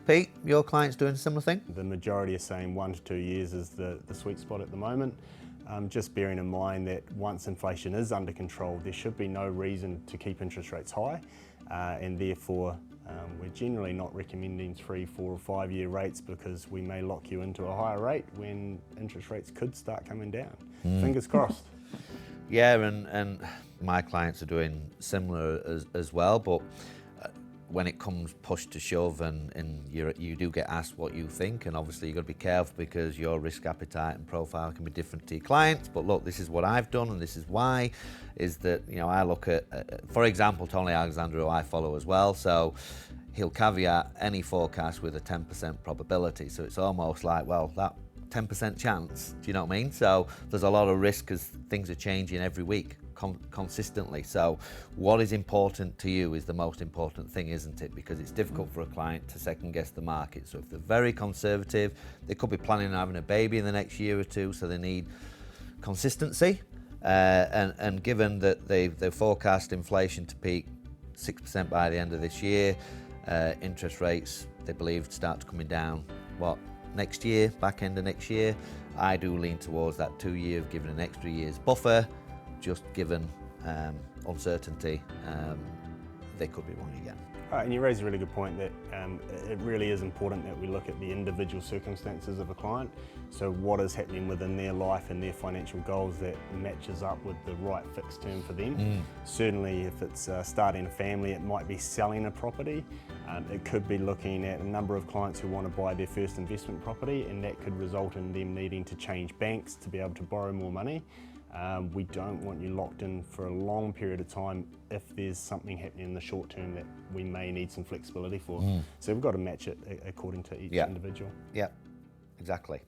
Pete, your clients doing a similar thing? The majority are saying 1 to 2 years is the sweet spot at the moment. Just bearing in mind that once inflation is under control, there should be no reason to keep interest rates high, and therefore we're generally not recommending 3, 4 or 5 year rates, because we may lock you into a higher rate when interest rates could start coming down. Fingers crossed. Yeah, and my clients are doing similar as well, but when it comes push to shove and you do get asked what you think, and obviously you've got to be careful because your risk appetite and profile can be different to your clients. But look, this is what I've done and this is why, is that, you know, I look at, for example, Tony Alexander, who I follow as well, so he'll caveat any forecast with a 10% probability. So it's almost like, well, that 10% chance, do you know what I mean? So there's a lot of risk because things are changing every week consistently. So what is important to you is the most important thing, isn't it? Because it's difficult for a client to second guess the market. So if they're very conservative, they could be planning on having a baby in the next year or two, so they need consistency. And given that they've forecast inflation to peak 6% by the end of this year, interest rates, they believe, start coming down, next year, back end of next year, I do lean towards that 2 year, giving an extra year's buffer, just given uncertainty, they could be wrong again. And you raise a really good point that it really is important that we look at the individual circumstances of a client. So what is happening within their life and their financial goals that matches up with the right fixed term for them. Certainly if it's starting a family, it might be selling a property. It could be looking at a number of clients who want to buy their first investment property, and that could result in them needing to change banks to be able to borrow more money. We don't want you locked in for a long period of time if there's something happening in the short term that we may need some flexibility for. So we've got to match it according to each individual. Yeah, exactly.